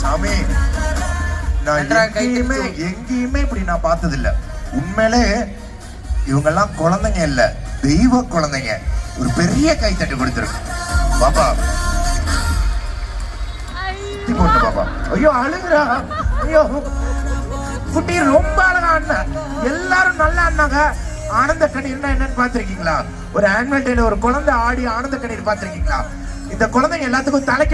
சாமி, நான் எங்கேயுமே இப்படி நான் பார்த்தது இல்ல. உண்மையிலே இவங்க எல்லாம் குழந்தைங்க இல்ல, தெய்வ குழந்தைங்க. ஒரு பெரிய கைத்தட்டு கொடுத்துருக்கு பாப்பா. பாப்பா ஐயோ அழுகுறா. ஐயோ குட்டி ரொம்ப அழகா அண்ணா. எல்லாரும் நல்லா அண்ணாங்க. ஆனந்த கண்ணீர்னா என்னன்னு பாத்திருக்கீங்களா? ஒரு ஆனுவல் டேல ஒரு குழந்தை ஆடி ஆனந்த கண்ணீர் பாத்திருக்கீங்களா? இந்த குழந்தைங்க எல்லாத்துக்கும் தலைக்கு